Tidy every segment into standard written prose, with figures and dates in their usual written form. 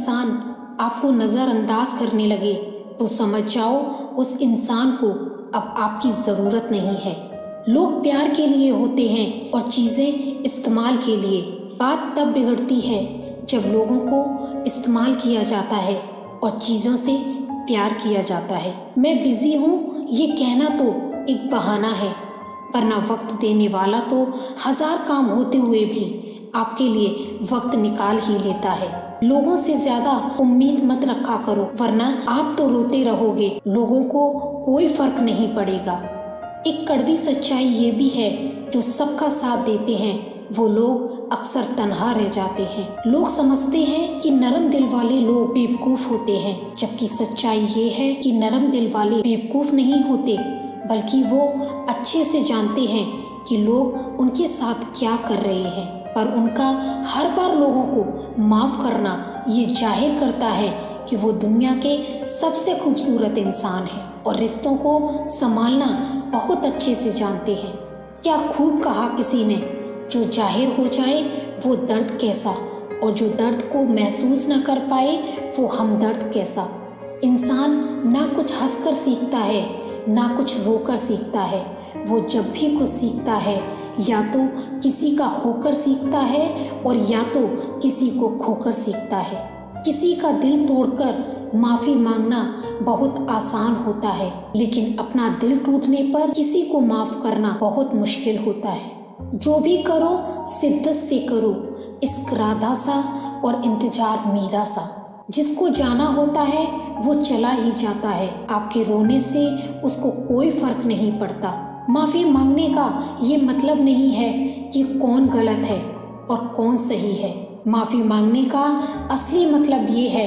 इंसान आपको नज़रअंदाज करने लगे तो समझ जाओ उस इंसान को अब आपकी ज़रूरत नहीं है। लोग प्यार के लिए होते हैं और चीज़ें इस्तेमाल के लिए। बात तब बिगड़ती है जब लोगों को इस्तेमाल किया जाता है और चीज़ों से प्यार किया जाता है। मैं बिज़ी हूँ ये कहना तो एक बहाना है, वरना वक्त देने वाला तो 1000 काम होते हुए भी आपके लिए वक्त निकाल ही लेता है। लोगों से ज्यादा उम्मीद मत रखा करो, वरना आप तो रोते रहोगे, लोगों को कोई फर्क नहीं पड़ेगा। एक कड़वी सच्चाई ये भी है, जो सबका साथ देते हैं वो लोग अक्सर तन्हा रह जाते हैं। लोग समझते हैं कि नरम दिल वाले लोग बेवकूफ होते हैं, जबकि सच्चाई ये है कि नरम दिल वाले बेवकूफ नहीं होते, बल्कि वो अच्छे से जानते हैं कि लोग उनके साथ क्या कर रहे हैं। पर उनका हर बार लोगों को माफ करना ये जाहिर करता है कि वो दुनिया के सबसे खूबसूरत इंसान है और रिश्तों को संभालना बहुत अच्छे से जानते हैं। क्या खूब कहा किसी ने, जो जाहिर हो जाए वो दर्द कैसा, और जो दर्द को महसूस न कर पाए वो हमदर्द कैसा। इंसान ना कुछ हंसकर सीखता है ना कुछ रोकर सीखता है। वो जब भी कुछ सीखता है या तो किसी का होकर सीखता है और या तो किसी को खोकर सीखता है। किसी का दिल तोड़कर माफ़ी मांगना बहुत आसान होता है, लेकिन अपना दिल टूटने पर किसी को माफ़ करना बहुत मुश्किल होता है। जो भी करो शिद्दत से करो, इश्क राधा सा और इंतजार मीरा सा। जिसको जाना होता है वो चला ही जाता है, आपके रोने से उसको कोई फर्क नहीं पड़ता। माफ़ी मांगने का ये मतलब नहीं है कि कौन गलत है और कौन सही है। माफ़ी मांगने का असली मतलब ये है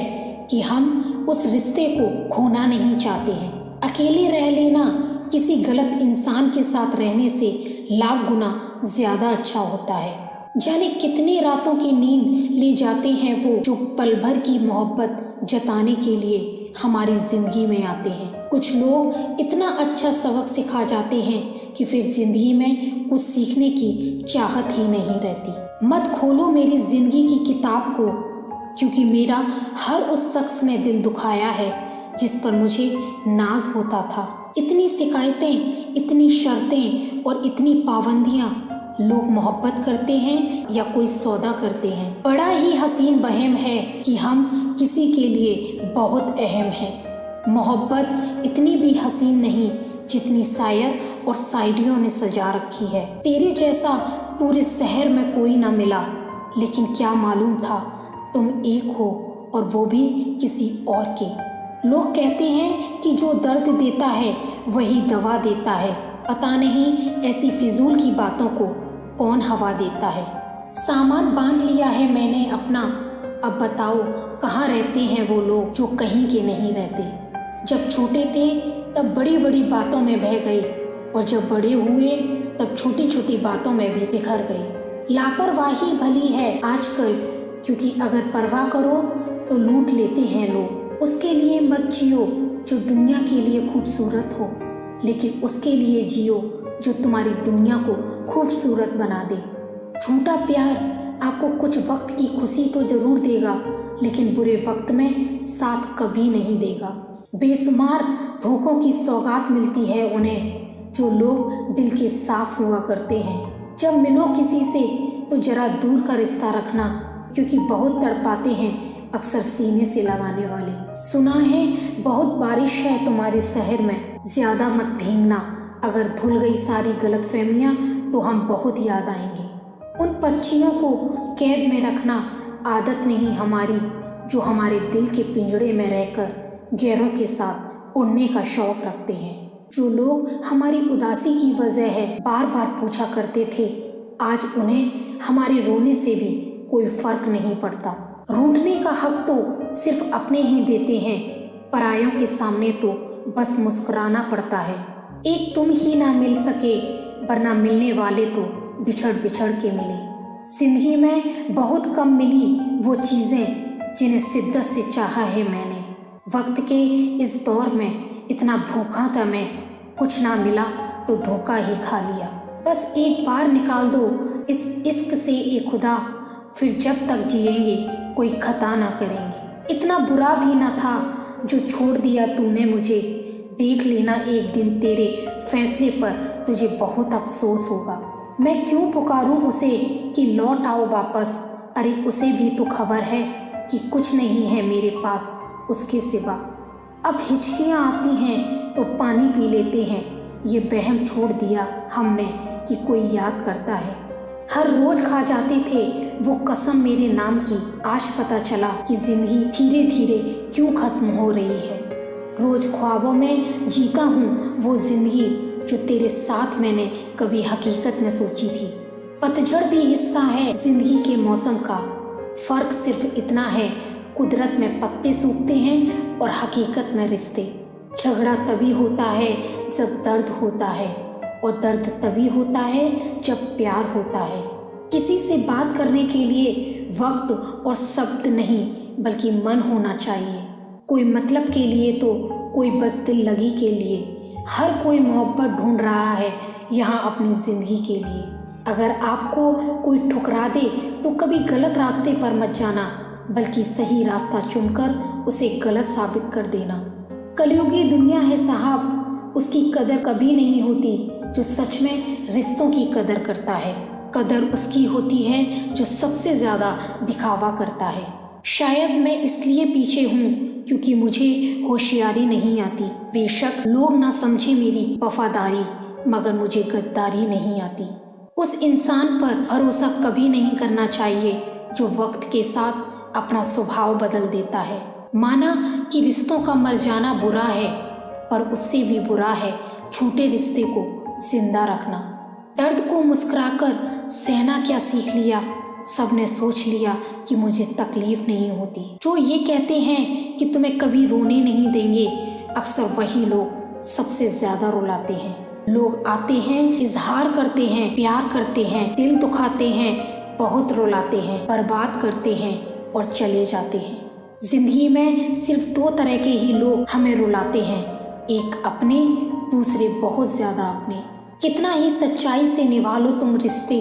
कि हम उस रिश्ते को खोना नहीं चाहते हैं। अकेले रह लेना किसी गलत इंसान के साथ रहने से लाख गुना ज़्यादा अच्छा होता है। जाने कितने रातों की नींद ले जाते हैं वो जो पल भर की मोहब्बत जताने के लिए हमारी ज़िंदगी में आते हैं। कुछ लोग इतना अच्छा सबक सिखा जाते हैं कि फिर ज़िंदगी में कुछ सीखने की चाहत ही नहीं रहती। मत खोलो मेरी ज़िंदगी की किताब को, क्योंकि मेरा हर उस शख्स ने दिल दुखाया है जिस पर मुझे नाज होता था। इतनी शिकायतें, इतनी शर्तें और इतनी पाबंदियाँ लोग मोहब्बत करते हैं या कोई सौदा करते हैं। बड़ा ही हसीन वहम है कि हम किसी के लिए बहुत अहम हैं। मोहब्बत इतनी भी हसीन नहीं जितनी शायर और शायरियों ने सजा रखी है। तेरे जैसा पूरे शहर में कोई ना मिला, लेकिन क्या मालूम था तुम एक हो और वो भी किसी और के। लोग कहते हैं कि जो दर्द देता है वही दवा देता है। पता नहीं ऐसी फिजूल की बातों को कौन हवा देता है। सामान बांध लिया है मैंने अपना, अब बताओ कहाँ रहते हैं वो लोग जो कहीं के नहीं रहते। जब छोटे थे तब बड़ी बड़ी बातों में बह गए, और जब बड़े हुए तब छोटी छोटी बातों में भी बिखर गए। लापरवाही भली है आजकल, क्योंकि अगर परवाह करो तो लूट लेते हैं लोग। उसके लिए मत जियो जो दुनिया के लिए खूबसूरत हो, लेकिन उसके लिए जियो जो तुम्हारी दुनिया को खूबसूरत बना दे। झूठा प्यार आपको कुछ वक्त की खुशी तो जरूर देगा, लेकिन बुरे वक्त में साथ कभी नहीं देगा। बेशुमार धोखों की सौगात मिलती है उन्हें जो लोग दिल के साफ हुआ करते हैं। जब मिलो किसी से तो जरा दूर का रिश्ता रखना, क्योंकि बहुत तड़पाते हैं अक्सर सीने से लगाने वाले। सुना है बहुत बारिश है तुम्हारे शहर में, ज्यादा मत भीगना, अगर धुल गई सारी गलतफहमियां तो हम बहुत याद आएंगे। उन पक्षियों को कैद में रखना आदत नहीं हमारी, जो हमारे दिल के पिंजड़े में रहकर गैरों के साथ उड़ने का शौक रखते हैं। जो लोग हमारी उदासी की वजह है बार बार पूछा करते थे, आज उन्हें हमारे रोने से भी कोई फर्क नहीं पड़ता। रूठने का हक तो सिर्फ अपने ही देते हैं, परायों के सामने तो बस मुस्कुराना पड़ता है। एक तुम ही ना मिल सके, वरना मिलने वाले तो बिछड़ बिछड़ के मिले। जिंदगी में बहुत कम मिली वो चीज़ें जिन्हें शिद्दत से चाहा है मैंने। वक्त के इस दौर में इतना भूखा था मैं, कुछ ना मिला तो धोखा ही खा लिया। बस एक बार निकाल दो इस इश्क से ए खुदा, फिर जब तक जिएंगे कोई खता ना करेंगे। इतना बुरा भी न था जो छोड़ दिया तूने मुझे। देख लेना एक दिन तेरे फैसले पर तुझे बहुत अफसोस होगा। मैं क्यों पुकारूं उसे कि लौट आओ वापस। अरे उसे भी तो खबर है कि कुछ नहीं है मेरे पास उसके सिवा। अब हिचकियाँ आती हैं तो पानी पी लेते हैं। ये वहम छोड़ दिया हमने कि कोई याद करता है। हर रोज खा जाते थे वो कसम मेरे नाम की। आज पता चला कि जिंदगी धीरे धीरे क्यों खत्म हो रही है। रोज ख्वाबों में जीता हूँ वो जिंदगी जो तेरे साथ मैंने कभी हकीकत में सोची थी। पतझड़ भी हिस्सा है जिंदगी के मौसम का। फर्क सिर्फ इतना है, कुदरत में पत्ते सूखते हैं और हकीकत में रिश्ते। झगड़ा तभी होता है जब दर्द होता है, और दर्द तभी होता है जब प्यार होता है। किसी से बात करने के लिए वक्त और शब्द नहीं बल्कि मन होना चाहिए। कोई मतलब के लिए तो कोई बस दिल लगी के लिए। हर कोई मोहब्बत ढूंढ रहा है यहाँ अपनी जिंदगी के लिए। अगर आपको कोई ठुकरा दे तो कभी गलत रास्ते पर मत जाना, बल्कि सही रास्ता चुनकर उसे गलत साबित कर देना। कलयुगी दुनिया है साहब, उसकी कदर कभी नहीं होती जो सच में रिश्तों की कदर करता है। कदर उसकी होती है जो सबसे ज्यादा दिखावा करता है। शायद मैं इसलिए पीछे हूँ क्योंकि मुझे होशियारी नहीं आती। बेशक लोग ना समझे मेरी वफादारी, मगर मुझे गद्दारी नहीं आती। उस इंसान पर भरोसा कभी नहीं करना चाहिए जो वक्त के साथ अपना स्वभाव बदल देता है। माना कि रिश्तों का मर जाना बुरा है, पर उससे भी बुरा है झूठे रिश्ते को जिंदा रखना। दर्द को मुस्कुराकर सहना क्या सीख लिया। सबने सोच लिया कि मुझे तकलीफ नहीं होती। जो ये कहते हैं कि तुम्हें कभी रोने नहीं देंगे, अक्सर वही लोग सबसे ज्यादा रुलाते हैं। लोग आते हैं, इजहार करते हैं, प्यार करते हैं, दिल दुखाते हैं, बहुत रुलाते हैं, बर्बाद करते हैं और चले जाते हैं। जिंदगी में सिर्फ दो तरह के ही लोग हमें रुलाते हैं, एक अपने, दूसरे बहुत ज्यादा अपने। कितना ही सच्चाई से निभा लो तुम रिश्ते,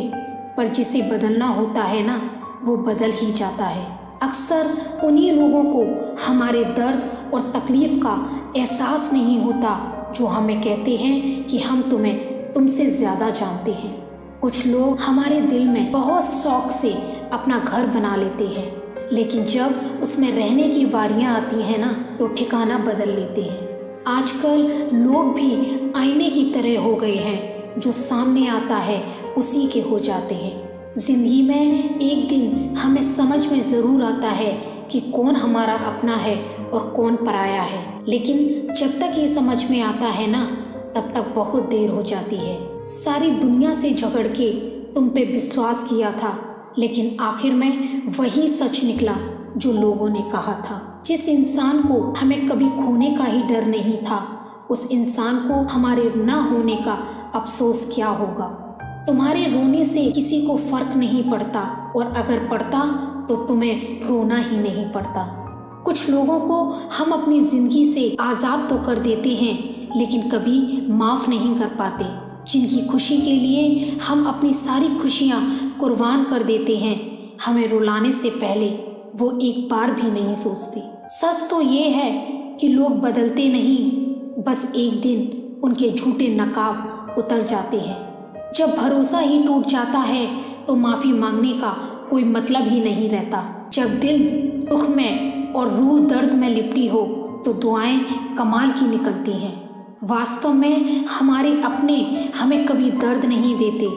पर जिसे बदलना होता है ना, वो बदल ही जाता है। अक्सर उन्हीं लोगों को हमारे दर्द और तकलीफ का एहसास नहीं होता जो हमें कहते हैं कि हम तुम्हें तुमसे ज्यादा जानते हैं। कुछ लोग हमारे दिल में बहुत शौक से अपना घर बना लेते हैं, लेकिन जब उसमें रहने की बारियां आती हैं ना, तो ठिकाना बदल लेते हैं। आजकल लोग भी आईने की तरह हो गए हैं, जो सामने आता है उसी के हो जाते हैं। जिंदगी में एक दिन हमें समझ में जरूर आता है कि कौन हमारा अपना है और कौन पराया है, लेकिन जब तक ये समझ में आता है ना, तब तक बहुत देर हो जाती है। सारी दुनिया से झगड़ के तुम पे विश्वास किया था, लेकिन आखिर में वही सच निकला जो लोगों ने कहा था। जिस इंसान को हमें कभी खोने का ही डर नहीं था, उस इंसान को हमारे ना होने का अफसोस क्या होगा। तुम्हारे रोने से किसी को फर्क नहीं पड़ता, और अगर पड़ता तो तुम्हें रोना ही नहीं पड़ता। कुछ लोगों को हम अपनी जिंदगी से आज़ाद तो कर देते हैं, लेकिन कभी माफ़ नहीं कर पाते। जिनकी खुशी के लिए हम अपनी सारी खुशियाँ कुर्बान कर देते हैं, हमें रुलाने से पहले वो एक बार भी नहीं सोचते। सच तो ये है कि लोग बदलते नहीं, बस एक दिन उनके झूठे नकाब उतर जाते हैं। जब भरोसा ही टूट जाता है तो माफ़ी मांगने का कोई मतलब ही नहीं रहता। जब दिल दुख में और रूह दर्द में लिपटी हो तो दुआएं कमाल की निकलती हैं। वास्तव में हमारे अपने हमें कभी दर्द नहीं देते,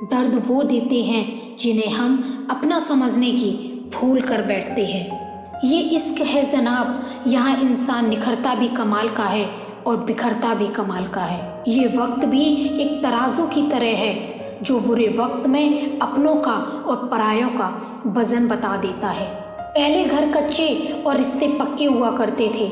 दर्द वो देते हैं जिन्हें हम अपना समझने की भूल कर बैठते हैं। ये इश्क है जनाब, यहाँ इंसान निखरता भी कमाल का है और बिखरता भी कमाल का है। ये वक्त भी एक तराजू की तरह है जो बुरे वक्त में अपनों का और परायों का वजन बता देता है। पहले घर कच्चे और रिश्ते पक्के हुआ करते थे,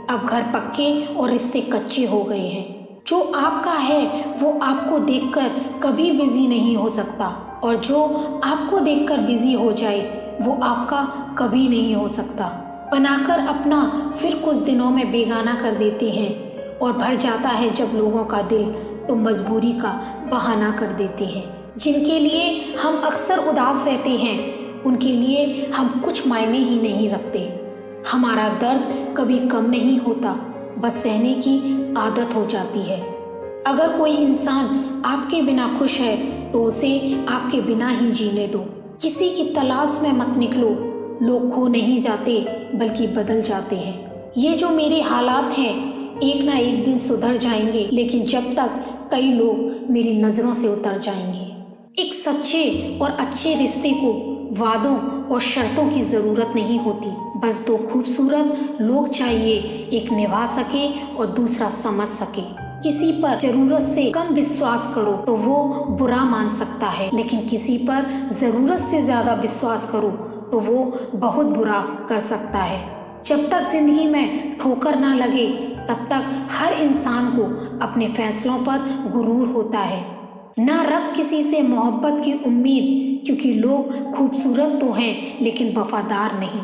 अब घर पक्के और रिश्ते कच्चे हो गए हैं। जो आपका है वो आपको देखकर कभी बिजी नहीं हो सकता, और जो आपको देखकर बिजी हो जाए वो आपका कभी नहीं हो सकता। बनाकर अपना फिर कुछ दिनों में बेगाना कर देते हैं, और भर जाता है जब लोगों का दिल तो मजबूरी का बहाना कर देते हैं। जिनके लिए हम अक्सर उदास रहते हैं, उनके लिए हम कुछ मायने ही नहीं रखते। हमारा दर्द कभी कम नहीं होता, बस सहने की आदत हो जाती है। अगर कोई इंसान आपके बिना खुश है तो उसे आपके बिना ही जीने दो। किसी की तलाश में मत निकलो। लोग खो नहीं जाते बल्कि बदल जाते हैं। ये जो मेरे हालात हैं एक ना एक दिन सुधर जाएंगे, लेकिन जब तक कई लोग मेरी नज़रों से उतर जाएंगे। एक सच्चे और अच्छे रिश्ते को वादों और शर्तों की ज़रूरत नहीं होती, बस दो खूबसूरत लोग चाहिए, एक निभा सके और दूसरा समझ सके। किसी पर ज़रूरत से कम विश्वास करो तो वो बुरा मान सकता है, लेकिन किसी पर ज़रूरत से ज़्यादा विश्वास करो तो वो बहुत बुरा कर सकता है। जब तक ज़िंदगी में ठोकर ना लगे तब तक हर इंसान को अपने फैसलों पर गुरूर होता है। ना रख किसी से मोहब्बत की उम्मीद, क्योंकि लोग खूबसूरत तो हैं लेकिन वफादार नहीं।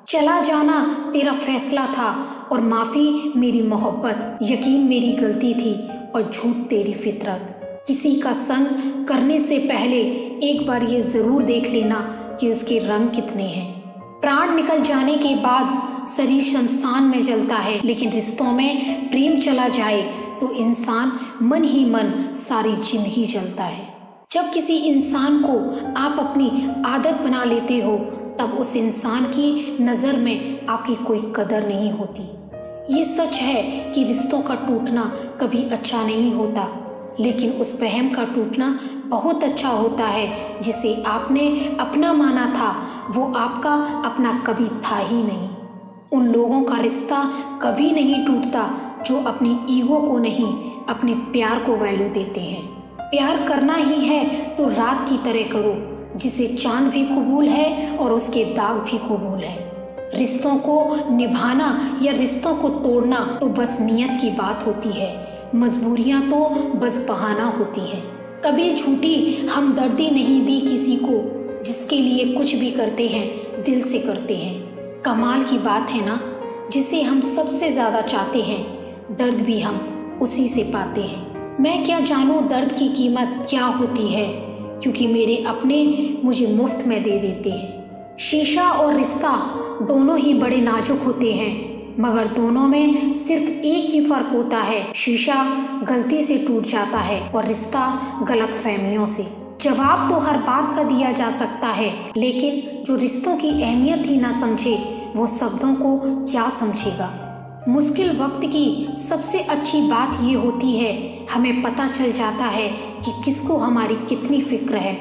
चला जाना तेरा फैसला था और माफ़ी मेरी मोहब्बत, यकीन मेरी गलती थी और झूठ तेरी फितरत। किसी का संग करने से पहले एक बार ये ज़रूर देख लेना कि उसके रंग कितने हैं। प्राण निकल जाने के बाद शरीर शमशान में जलता है, लेकिन रिश्तों में प्रेम चला जाए तो इंसान मन ही मन सारी जिंदगी जलता है। जब किसी इंसान को आप अपनी आदत बना लेते हो तब उस इंसान की नज़र में आपकी कोई कदर नहीं होती। ये सच है कि रिश्तों का टूटना कभी अच्छा नहीं होता, लेकिन उस वहम का टूटना बहुत अच्छा होता है जिसे आपने अपना माना था वो आपका अपना कभी था ही नहीं। उन लोगों का रिश्ता कभी नहीं टूटता जो अपनी ईगो को नहीं, अपने प्यार को वैल्यू देते हैं। प्यार करना ही है तो रात की तरह करो, जिसे चांद भी कबूल है और उसके दाग भी कबूल है। रिश्तों को निभाना या रिश्तों को तोड़ना तो बस नियत की बात होती है, मजबूरियां तो बस बहाना होती हैं। कभी झूठी हमदर्दी नहीं दी किसी को, जिसके लिए कुछ भी करते हैं दिल से करते हैं। कमाल की बात है ना, जिसे हम सबसे ज़्यादा चाहते हैं दर्द भी हम उसी से पाते हैं। मैं क्या जानूँ दर्द की कीमत क्या होती है, क्योंकि मेरे अपने मुझे मुफ्त में दे देते हैं। शीशा और रिश्ता दोनों ही बड़े नाजुक होते हैं, मगर दोनों में सिर्फ एक ही फ़र्क होता है, शीशा गलती से टूट जाता है और रिश्ता गलत फहमियों से। जवाब तो हर बात का दिया जा सकता है, लेकिन जो रिश्तों की अहमियत ही ना समझे वो शब्दों को क्या समझेगा। मुश्किल वक्त की सबसे अच्छी बात ये होती है, हमें पता चल जाता है कि किसको हमारी कितनी फिक्र है।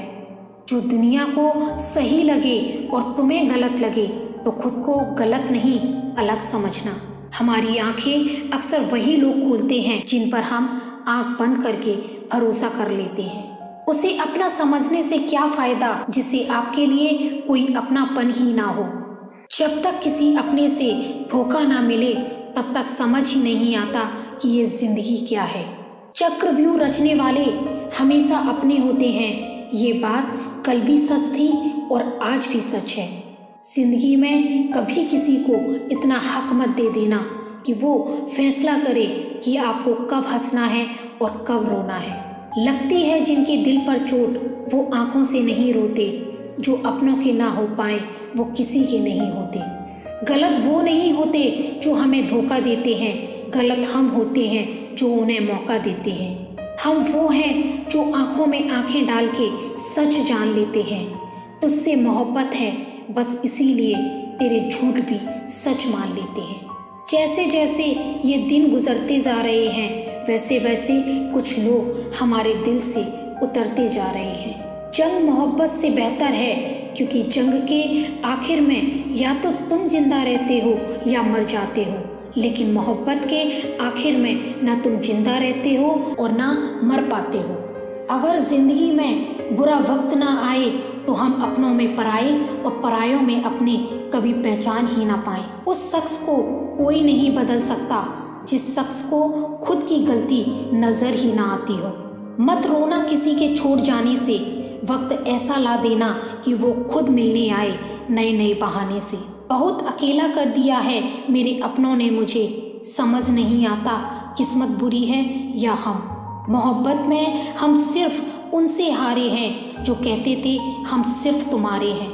जो दुनिया को सही लगे और तुम्हें गलत लगे तो खुद को गलत नहीं अलग समझना। हमारी आंखें अक्सर वही लोग खोलते हैं जिन पर हम आंख बंद करके भरोसा कर लेते हैं। उसे अपना समझने से क्या फ़ायदा जिसे आपके लिए कोई अपनापन ही ना हो। जब तक किसी अपने से धोखा ना मिले तब तक समझ ही नहीं आता कि ये जिंदगी क्या है। चक्रव्यूह रचने वाले हमेशा अपने होते हैं, ये बात कल भी सच थी और आज भी सच है। जिंदगी में कभी किसी को इतना हक मत दे देना कि वो फैसला करे कि आपको कब हंसना है और कब रोना है। लगती है जिनके दिल पर चोट वो आंखों से नहीं रोते, जो अपनों के ना हो पाए वो किसी के नहीं होते। गलत वो नहीं होते जो हमें धोखा देते हैं, गलत हम होते हैं जो उन्हें मौका देते हैं। हम वो हैं जो आंखों में आंखें डाल के सच जान लेते हैं। तुझसे मोहब्बत है बस इसीलिए तेरे झूठ भी सच मान लेते हैं। जैसे जैसे ये दिन गुजरते जा रहे हैं वैसे वैसे कुछ लोग हमारे दिल से उतरते जा रहे हैं। जंग मोहब्बत से बेहतर है, क्योंकि जंग के आखिर में या तो तुम जिंदा रहते हो या मर जाते हो, लेकिन मोहब्बत के आखिर में ना तुम जिंदा रहते हो और ना मर पाते हो। अगर जिंदगी में बुरा वक्त ना आए तो हम अपनों में पराए और परायों में अपने कभी पहचान ही ना पाए। उस शख्स को कोई नहीं बदल सकता जिस शख्स को खुद की गलती नजर ही ना आती हो। मत रोना किसी के छोड़ जाने से, वक्त ऐसा ला देना कि वो खुद मिलने आए नए नए बहाने से। बहुत अकेला कर दिया है मेरे अपनों ने मुझे, समझ नहीं आता किस्मत बुरी है या हम। मोहब्बत में हम सिर्फ उनसे हारे हैं जो कहते थे हम सिर्फ तुम्हारे हैं।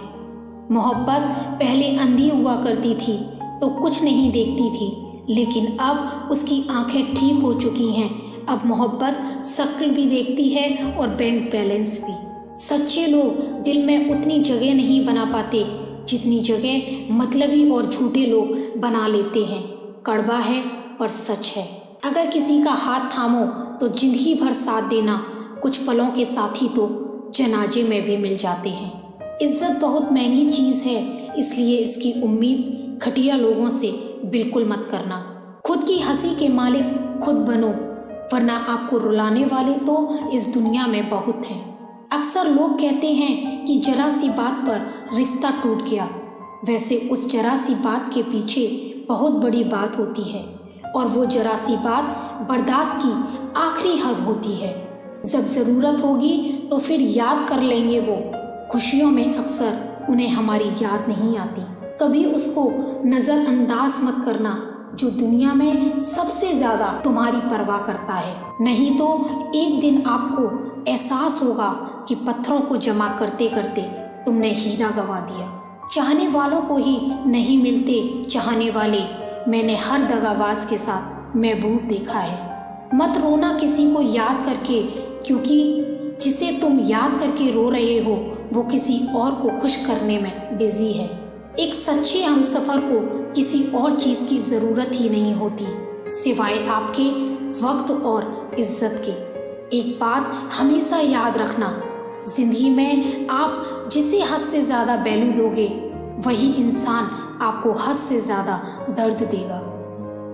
मोहब्बत पहले अंधी हुआ करती थी, तो कुछ नहीं देखती थी, लेकिन अब उसकी आंखें ठीक हो चुकी हैं। अब मोहब्बत शक्ल भी देखती है और बैंक बैलेंस भी। सच्चे लोग दिल में उतनी जगह नहीं बना पाते जितनी जगह मतलबी और झूठे लोग बना लेते हैं। कड़वा है पर सच है। अगर किसी का हाथ थामो तो जिंदगी भर साथ देना, कुछ पलों के साथी तो जनाजे में भी मिल जाते हैं। इज्जत बहुत महंगी चीज़ है, इसलिए इसकी उम्मीद घटिया लोगों से बिल्कुल मत करना। खुद की हंसी के मालिक खुद बनो, वरना आपको रुलाने वाले तो इस दुनिया में बहुत हैं। अक्सर लोग कहते हैं कि जरा सी बात पर रिश्ता टूट गया। वैसे उस जरा सी बात के पीछे बहुत बड़ी बात होती है, और वो जरा सी बात बर्दाश्त की आखिरी हद होती है। जब ज़रूरत होगी तो फिर याद कर लेंगे वो। खुशियों में अक्सर उन्हें हमारी याद नहीं आती। कभी उसको नज़रअंदाज मत करना जो दुनिया में सबसे ज़्यादा तुम्हारी परवाह करता है। नहीं तो एक दिन आपको एहसास होगा कि पत्थरों को जमा करते करते तुमने हीरा गंवा दिया। चाहने वालों को ही नहीं मिलते चाहने वाले। मैंने हर दगाबाज के साथ महबूब देखा है। मत रोना किसी को याद करके, क्योंकि जिसे तुम याद करके रो रहे हो वो किसी और को खुश करने में बिजी है। एक सच्चे हमसफर को किसी और चीज़ की ज़रूरत ही नहीं होती सिवाय आपके वक्त और इज्जत के। एक बात हमेशा याद रखना, जिंदगी में आप जिसे हद से ज़्यादा वैल्यू दोगे वही इंसान आपको हद से ज़्यादा दर्द देगा।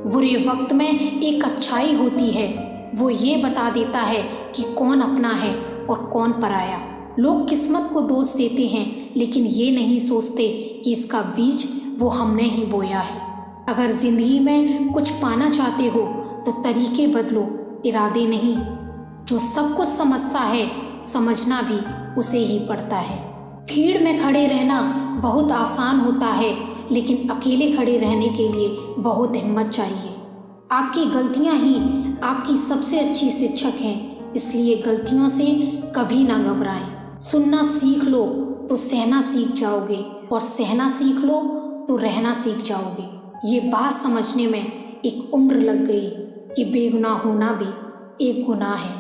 बुरे वक्त में एक अच्छाई होती है, वो ये बता देता है कि कौन अपना है और कौन पराया। लोग किस्मत को दोष देते हैं, लेकिन ये नहीं सोचते कि इसका बीज वो हमने ही बोया है। अगर ज़िंदगी में कुछ पाना चाहते हो तो तरीके बदलो, इरादे नहीं। जो सब कुछ समझता है समझना भी उसे ही पड़ता है। भीड़ में खड़े रहना बहुत आसान होता है, लेकिन अकेले खड़े रहने के लिए बहुत हिम्मत चाहिए। आपकी गलतियां ही आपकी सबसे अच्छी शिक्षक हैं, इसलिए गलतियों से कभी ना घबराएं। सुनना सीख लो तो सहना सीख जाओगे, और सहना सीख लो तो रहना सीख जाओगे। ये बात समझने में एक उम्र लग गई कि बेगुनाह होना भी एक गुनाह है।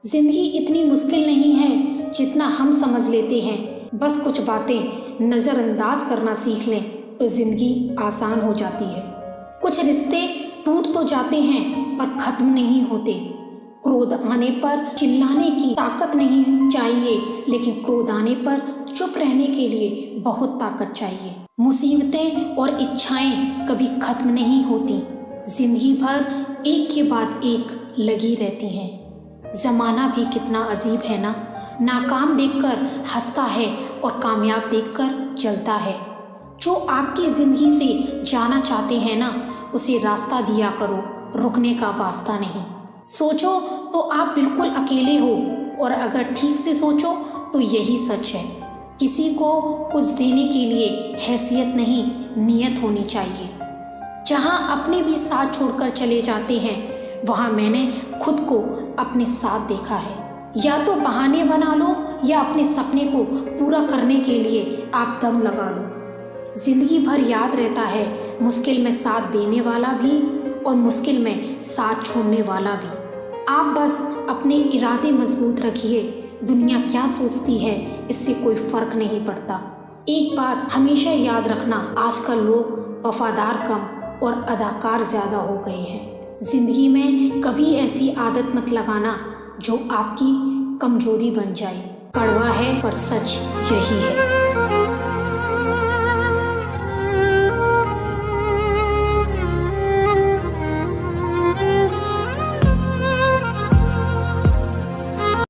जिंदगी इतनी मुश्किल नहीं है जितना हम समझ लेते हैं। बस कुछ बातें नज़रअंदाज करना सीख लें तो ज़िंदगी आसान हो जाती है। कुछ रिश्ते टूट तो जाते हैं पर ख़त्म नहीं होते। क्रोध आने पर चिल्लाने की ताकत नहीं चाहिए, लेकिन क्रोध आने पर चुप रहने के लिए बहुत ताकत चाहिए। मुसीबतें और इच्छाएं कभी ख़त्म नहीं होती, जिंदगी भर एक के बाद एक लगी रहती हैं। ज़माना भी कितना अजीब है ना, नाकाम देखकर हंसता है और कामयाब देखकर जलता है। जो आपकी ज़िंदगी से जाना चाहते हैं ना, उसे रास्ता दिया करो, रुकने का वास्ता नहीं। सोचो तो आप बिल्कुल अकेले हो, और अगर ठीक से सोचो तो यही सच है। किसी को कुछ देने के लिए हैसियत नहीं, नीयत होनी चाहिए। जहाँ अपने भी साथ छोड़कर चले जाते हैं, वहाँ मैंने खुद को अपने साथ देखा है। या तो बहाने बना लो या अपने सपने को पूरा करने के लिए आप दम लगा लो। जिंदगी भर याद रहता है मुश्किल में साथ देने वाला भी और मुश्किल में साथ छोड़ने वाला भी। आप बस अपने इरादे मजबूत रखिए, दुनिया क्या सोचती है इससे कोई फर्क नहीं पड़ता। एक बात हमेशा याद रखना, आजकल लोग वफादार कम और अदाकार ज़्यादा हो गए हैं। जिंदगी में कभी ऐसी आदत मत लगाना जो आपकी कमजोरी बन जाए। कड़वा है पर सच यही है।